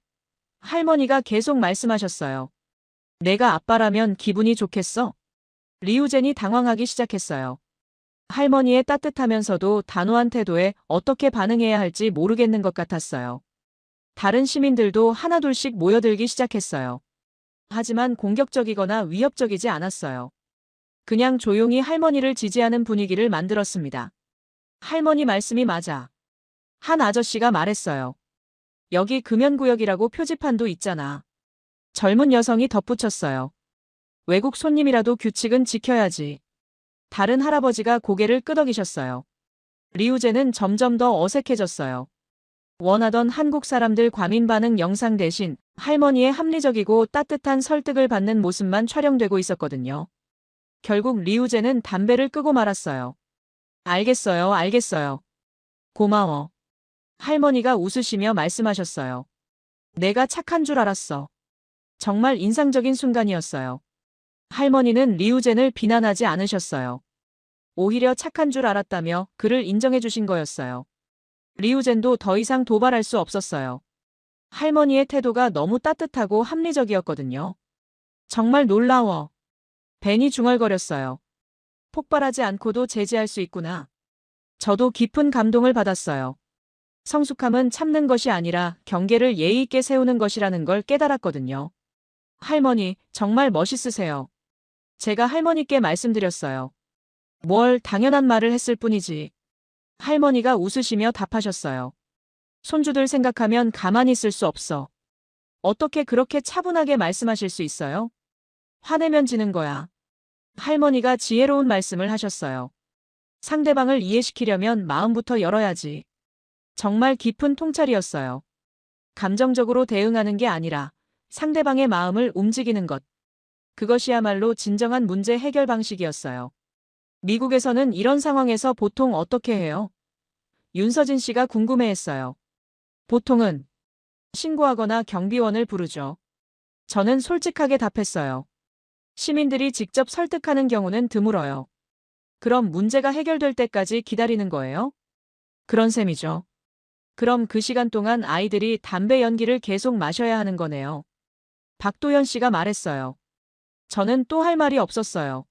할머니가 계속 말씀하셨어요. 내가 아빠라면 기분이 좋겠어? 리우젠이 당황하기 시작했어요. 할머니의 따뜻하면서도 단호한 태도에 어떻게 반응해야 할지 모르겠는 것 같았어요. 다른 시민들도 하나둘씩 모여들기 시작했어요. 하지만 공격적이거나 위협적이지 않았어요. 그냥 조용히 할머니를 지지하는 분위기를 만들었습니다. 할머니 말씀이 맞아. 한 아저씨가 말했어요. 여기 금연구역이라고 표지판도 있잖아. 젊은 여성이 덧붙였어요. 외국 손님이라도 규칙은 지켜야지. 다른 할아버지가 고개를 끄덕이셨어요. 리우제는 점점 더 어색해졌어요. 원하던 한국 사람들 과민 반응 영상 대신 할머니의 합리적이고 따뜻한 설득을 받는 모습만 촬영되고 있었거든요. 결국 리우제는 담배를 끄고 말았어요. 알겠어요, 알겠어요. 고마워. 할머니가 웃으시며 말씀하셨어요. 내가 착한 줄 알았어. 정말 인상적인 순간이었어요. 할머니는 리우젠을 비난하지 않으셨어요. 오히려 착한 줄 알았다며 그를 인정해 주신 거였어요. 리우젠도 더 이상 도발할 수 없었어요. 할머니의 태도가 너무 따뜻하고 합리적이었거든요. 정말 놀라워. 벤이 중얼거렸어요. 폭발하지 않고도 제지할 수 있구나. 저도 깊은 감동을 받았어요. 성숙함은 참는 것이 아니라 경계를 예의 있게 세우는 것이라는 걸 깨달았거든요. 할머니, 정말 멋있으세요. 제가 할머니께 말씀드렸어요. 뭘 당연한 말을 했을 뿐이지. 할머니가 웃으시며 답하셨어요. 손주들 생각하면 가만히 있을 수 없어. 어떻게 그렇게 차분하게 말씀하실 수 있어요? 화내면 지는 거야. 할머니가 지혜로운 말씀을 하셨어요. 상대방을 이해시키려면 마음부터 열어야지. 정말 깊은 통찰이었어요. 감정적으로 대응하는 게 아니라 상대방의 마음을 움직이는 것. 그것이야말로 진정한 문제 해결 방식이었어요. 미국에서는 이런 상황에서 보통 어떻게 해요? 윤서진 씨가 궁금해했어요. 보통은 신고하거나 경비원을 부르죠. 저는 솔직하게 답했어요. 시민들이 직접 설득하는 경우는 드물어요. 그럼 문제가 해결될 때까지 기다리는 거예요? 그런 셈이죠. 그럼 그 시간 동안 아이들이 담배 연기를 계속 마셔야 하는 거네요. 박도현 씨가 말했어요. 저는 또 할 말이 없었어요.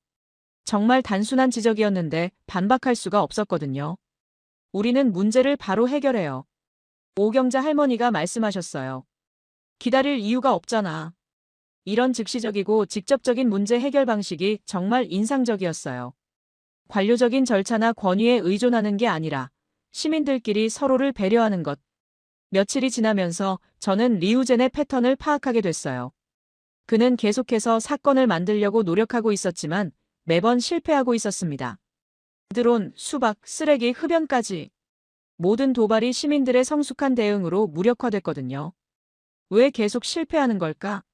정말 단순한 지적이었는데 반박할 수가 없었거든요. 우리는 문제를 바로 해결해요. 오경자 할머니가 말씀하셨어요. 기다릴 이유가 없잖아. 이런 즉시적이고 직접적인 문제 해결 방식이 정말 인상적이었어요. 관료적인 절차나 권위에 의존하는 게 아니라 시민들끼리 서로를 배려하는 것, 며칠이 지나면서 저는 리우젠의 패턴을 파악하게 됐어요. 그는 계속해서 사건을 만들려고 노력하고 있었지만 매번 실패하고 있었습니다. 드론, 수박, 쓰레기, 흡연까지 모든 도발이 시민들의 성숙한 대응으로 무력화됐거든요. 왜 계속 실패하는 걸까?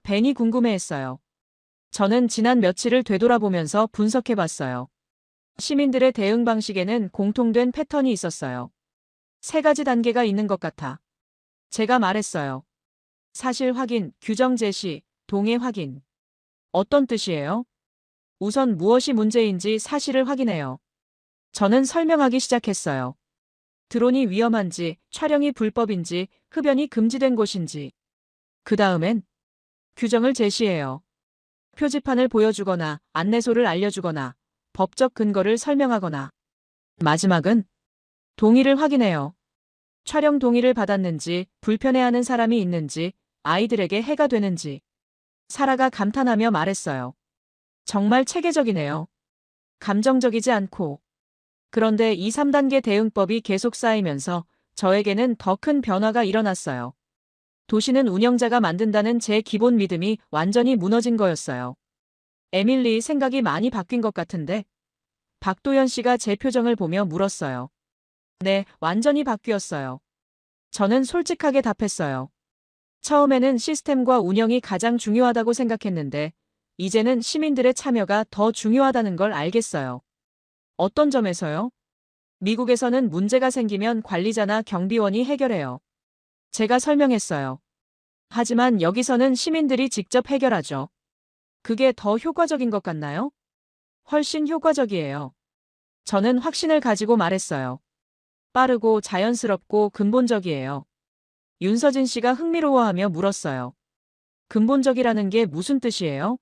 벤이 궁금해했어요. 저는 지난 며칠을 되돌아보면서 분석해봤어요. 시민들의 대응 방식에는 공통된 패턴이 있었어요. 세 가지 단계가 있는 것 같아. 제가 말했어요. 사실 확인, 규정 제시, 동의 확인. 어떤 뜻이에요? 우선 무엇이 문제인지 사실을 확인해요. 저는 설명하기 시작했어요. 드론이 위험한지, 촬영이 불법인지, 흡연이 금지된 곳인지. 그 다음엔 규정을 제시해요. 표지판을 보여주거나 안내소를 알려주거나 법적 근거를 설명하거나. 마지막은 동의를 확인해요. 촬영 동의를 받았는지, 불편해하는 사람이 있는지, 아이들에게 해가 되는지. 사라가 감탄하며 말했어요. 정말 체계적이네요. 감정적이지 않고. 그런데 이 3단계 대응법이 계속 쌓이면서 저에게는 더 큰 변화가 일어났어요. 도시는 운영자가 만든다는 제 기본 믿음이 완전히 무너진 거였어요. 에밀리 생각이 많이 바뀐 것 같은데? 박도연 씨가 제 표정을 보며 물었어요. 네, 완전히 바뀌었어요. 저는 솔직하게 답했어요. 처음에는 시스템과 운영이 가장 중요하다고 생각했는데, 이제는 시민들의 참여가 더 중요하다는 걸 알겠어요. 어떤 점에서요? 미국에서는 문제가 생기면 관리자나 경비원이 해결해요. 제가 설명했어요. 하지만 여기서는 시민들이 직접 해결하죠. 그게 더 효과적인 것 같나요? 훨씬 효과적이에요. 저는 확신을 가지고 말했어요. 빠르고 자연스럽고 근본적이에요. 윤서진 씨가 흥미로워하며 물었어요. 근본적이라는 게 무슨 뜻이에요?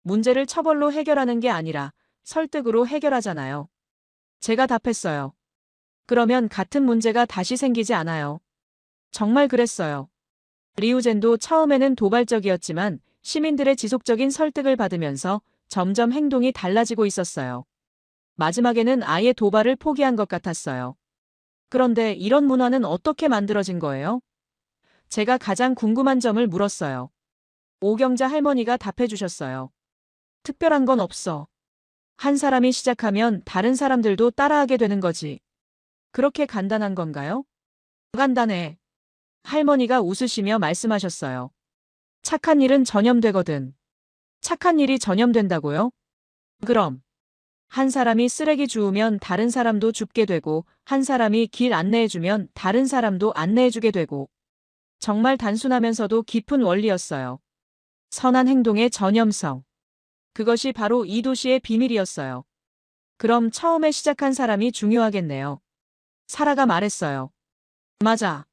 문제를 처벌로 해결하는 게 아니라 설득으로 해결하잖아요. 제가 답했어요. 그러면 같은 문제가 다시 생기지 않아요. 정말 그랬어요. 리우젠도 처음에는 도발적이었지만 시민들의 지속적인 설득을 받으면서 점점 행동이 달라지고 있었어요. 마지막에는 아예 도발을 포기한 것 같았어요. 그런데 이런 문화는 어떻게 만들어진 거예요? 제가 가장 궁금한 점을 물었어요. 오경자 할머니가 답해 주셨어요. 특별한 건 없어. 한 사람이 시작하면 다른 사람들도 따라하게 되는 거지. 그렇게 간단한 건가요? 간단해. 할머니가 웃으시며 말씀하셨어요. 착한 일은 전염되거든. 착한 일이 전염된다고요? 그럼. 한 사람이 쓰레기 주우면 다른 사람도 줍게 되고, 한 사람이 길 안내해주면 다른 사람도 안내해주게 되고. 정말 단순하면서도 깊은 원리였어요. 선한 행동의 전염성. 그것이 바로 이 도시의 비밀이었어요. 그럼 처음에 시작한 사람이 중요하겠네요. 사라가 말했어요. 맞아.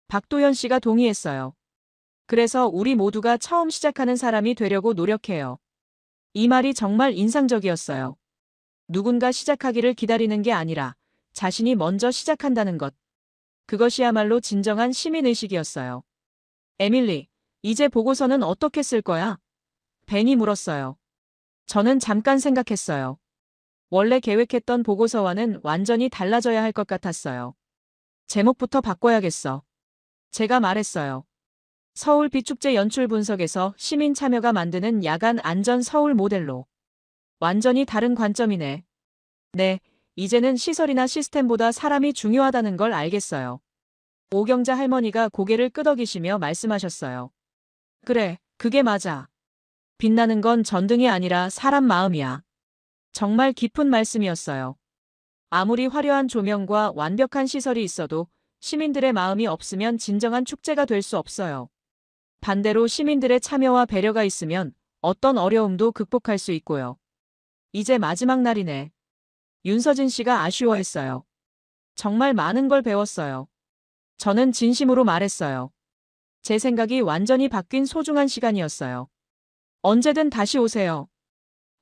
박도연 씨가 동의했어요. 그래서 우리 모두가 처음 시작하는 사람이 되려고 노력해요. 이 말이 정말 인상적이었어요. 누군가 시작하기를 기다리는 게 아니라 자신이 먼저 시작한다는 것. 그것이야말로 진정한 시민의식이었어요. 에밀리, 이제 보고서는 어떻게 쓸 거야? 벤이 물었어요. 저는 잠깐 생각했어요. 원래 계획했던 보고서와는 완전히 달라져야 할 것 같았어요. 제목부터 바꿔야겠어. 제가 말했어요. 서울 비축제 연출 분석에서 시민 참여가 만드는 야간 안전 서울 모델로. 완전히 다른 관점이네. 네, 이제는 시설이나 시스템보다 사람이 중요하다는 걸 알겠어요. 오경자 할머니가 고개를 끄덕이시며 말씀하셨어요. 그래, 그게 맞아. 빛나는 건 전등이 아니라 사람 마음이야. 정말 깊은 말씀이었어요. 아무리 화려한 조명과 완벽한 시설이 있어도 시민들의 마음이 없으면 진정한 축제가 될 수 없어요. 반대로 시민들의 참여와 배려가 있으면 어떤 어려움도 극복할 수 있고요. 이제 마지막 날이네. 윤서진 씨가 아쉬워했어요. 정말 많은 걸 배웠어요. 저는 진심으로 말했어요. 제 생각이 완전히 바뀐 소중한 시간이었어요. 언제든 다시 오세요.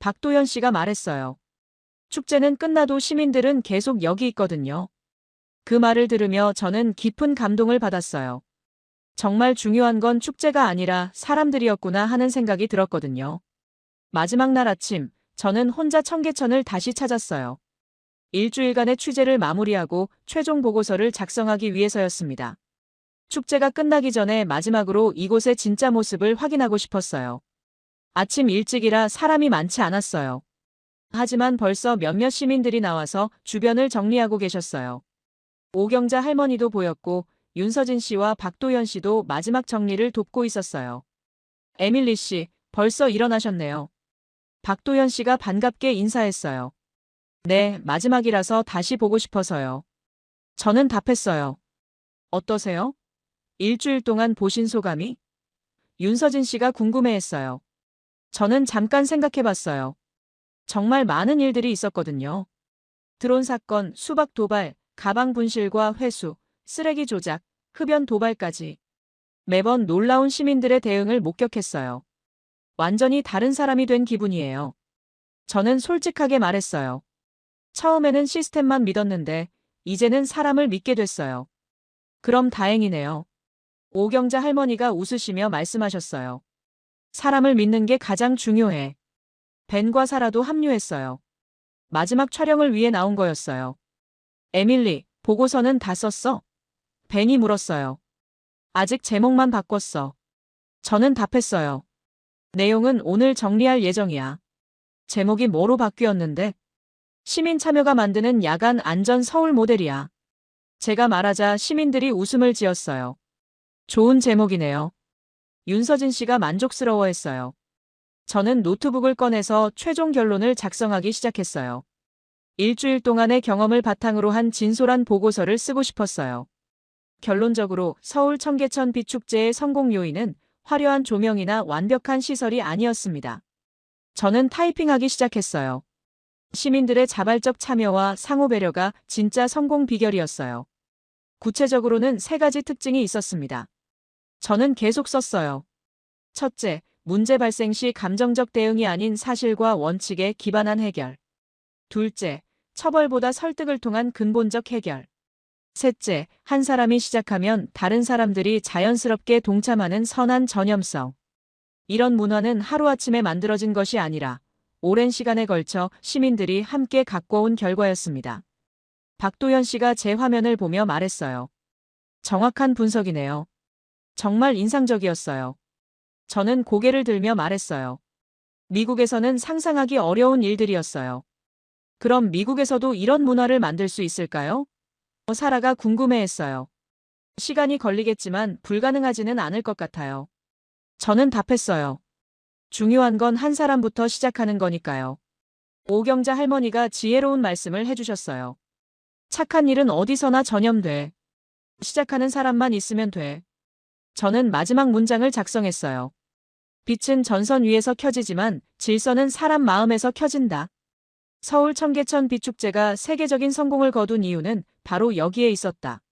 박도연 씨가 말했어요. 축제는 끝나도 시민들은 계속 여기 있거든요. 그 말을 들으며 저는 깊은 감동을 받았어요. 정말 중요한 건 축제가 아니라 사람들이었구나 하는 생각이 들었거든요. 마지막 날 아침, 저는 혼자 청계천을 다시 찾았어요. 일주일간의 취재를 마무리하고 최종 보고서를 작성하기 위해서였습니다. 축제가 끝나기 전에 마지막으로 이곳의 진짜 모습을 확인하고 싶었어요. 아침 일찍이라 사람이 많지 않았어요. 하지만 벌써 몇몇 시민들이 나와서 주변을 정리하고 계셨어요. 오경자 할머니도 보였고 윤서진 씨와 박도연 씨도 마지막 정리를 돕고 있었어요. 에밀리 씨, 벌써 일어나셨네요. 박도연 씨가 반갑게 인사했어요. 네, 마지막이라서 다시 보고 싶어서요. 저는 답했어요. 어떠세요? 일주일 동안 보신 소감이? 윤서진 씨가 궁금해했어요. 저는 잠깐 생각해봤어요. 정말 많은 일들이 있었거든요. 드론 사건, 수박 도발, 가방 분실과 회수, 쓰레기 조작, 흡연 도발까지. 매번 놀라운 시민들의 대응을 목격했어요. 완전히 다른 사람이 된 기분이에요. 저는 솔직하게 말했어요. 처음에는 시스템만 믿었는데 이제는 사람을 믿게 됐어요. 그럼 다행이네요. 오경자 할머니가 웃으시며 말씀하셨어요. 사람을 믿는 게 가장 중요해. 벤과 사라도 합류했어요. 마지막 촬영을 위해 나온 거였어요. 에밀리, 보고서는 다 썼어? 벤이 물었어요. 아직 제목만 바꿨어. 저는 답했어요. 내용은 오늘 정리할 예정이야. 제목이 뭐로 바뀌었는데? 시민 참여가 만드는 야간 안전 서울 모델이야. 제가 말하자 시민들이 웃음을 지었어요. 좋은 제목이네요. 윤서진 씨가 만족스러워했어요. 저는 노트북을 꺼내서 최종 결론을 작성하기 시작했어요. 일주일 동안의 경험을 바탕으로 한 진솔한 보고서를 쓰고 싶었어요. 결론적으로 서울 청계천 빛축제의 성공 요인은 화려한 조명이나 완벽한 시설이 아니었습니다. 저는 타이핑하기 시작했어요. 시민들의 자발적 참여와 상호 배려가 진짜 성공 비결이었어요. 구체적으로는 3가지 특징이 있었습니다. 저는 계속 썼어요. 첫째, 문제 발생 시 감정적 대응이 아닌 사실과 원칙에 기반한 해결. 둘째, 처벌보다 설득을 통한 근본적 해결. 셋째, 한 사람이 시작하면 다른 사람들이 자연스럽게 동참하는 선한 전염성. 이런 문화는 하루아침에 만들어진 것이 아니라 오랜 시간에 걸쳐 시민들이 함께 가꿔온 결과였습니다. 박도연 씨가 제 화면을 보며 말했어요. 정확한 분석이네요. 정말 인상적이었어요. 저는 고개를 들며 말했어요. 미국에서는 상상하기 어려운 일들이었어요. 그럼 미국에서도 이런 문화를 만들 수 있을까요? 사라가 궁금해했어요. 시간이 걸리겠지만 불가능하지는 않을 것 같아요. 저는 답했어요. 중요한 건 한 사람부터 시작하는 거니까요. 오경자 할머니가 지혜로운 말씀을 해주셨어요. 착한 일은 어디서나 전염돼. 시작하는 사람만 있으면 돼. 저는 마지막 문장을 작성했어요. 빛은 전선 위에서 켜지지만 질서는 사람 마음에서 켜진다. 서울 청계천 빛축제가 세계적인 성공을 거둔 이유는 바로 여기에 있었다.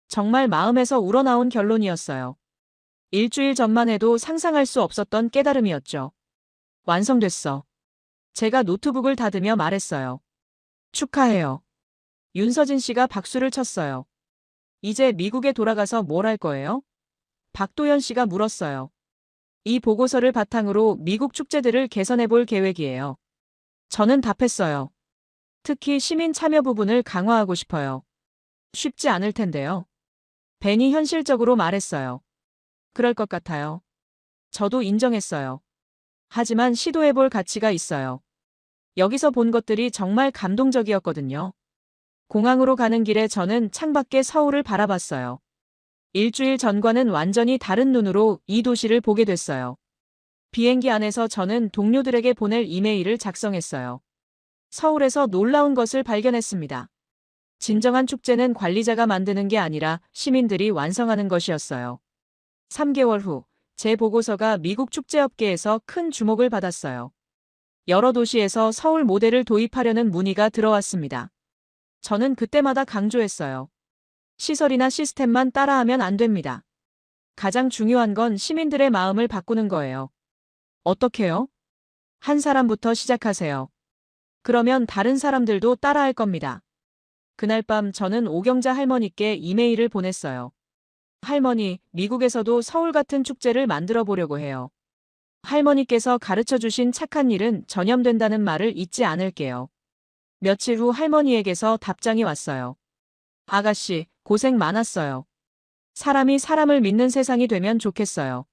정말 마음에서 우러나온 결론이었어요. 일주일 전만 해도 상상할 수 없었던 깨달음이었죠. 완성됐어. 제가 노트북을 닫으며 말했어요. 축하해요. 윤서진 씨가 박수를 쳤어요. 이제 미국에 돌아가서 뭘 할 거예요? 박도연 씨가 물었어요. 이 보고서를 바탕으로 미국 축제들을 개선해 볼 계획이에요. 저는 답했어요. 특히 시민 참여 부분을 강화하고 싶어요. 쉽지 않을 텐데요. 벤이 현실적으로 말했어요. 그럴 것 같아요. 저도 인정했어요. 하지만 시도해 볼 가치가 있어요. 여기서 본 것들이 정말 감동적이었거든요. 공항으로 가는 길에 저는 창밖에 서울을 바라봤어요. 일주일 전과는 완전히 다른 눈으로 이 도시를 보게 됐어요. 비행기 안에서 저는 동료들에게 보낼 이메일을 작성했어요. 서울에서 놀라운 것을 발견했습니다. 진정한 축제는 관리자가 만드는 게 아니라 시민들이 완성하는 것이었어요. 3개월 후, 제 보고서가 미국 축제업계에서 큰 주목을 받았어요. 여러 도시에서 서울 모델을 도입하려는 문의가 들어왔습니다. 저는 그때마다 강조했어요. 시설이나 시스템만 따라하면 안 됩니다. 가장 중요한 건 시민들의 마음을 바꾸는 거예요. 어떻게요? 한 사람부터 시작하세요. 그러면 다른 사람들도 따라할 겁니다. 그날 밤 저는 오경자 할머니께 이메일을 보냈어요. 할머니, 미국에서도 서울 같은 축제를 만들어 보려고 해요. 할머니께서 가르쳐 주신 착한 일은 전염된다는 말을 잊지 않을게요. 며칠 후 할머니에게서 답장이 왔어요. 아가씨, 고생 많았어요. 사람이 사람을 믿는 세상이 되면 좋겠어요.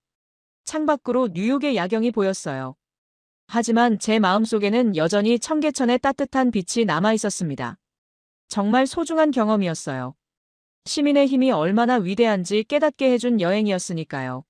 창밖으로 뉴욕의 야경이 보였어요. 하지만 제 마음속에는 여전히 청계천의 따뜻한 빛이 남아 있었습니다. 정말 소중한 경험이었어요. 시민의 힘이 얼마나 위대한지 깨닫게 해준 여행이었으니까요.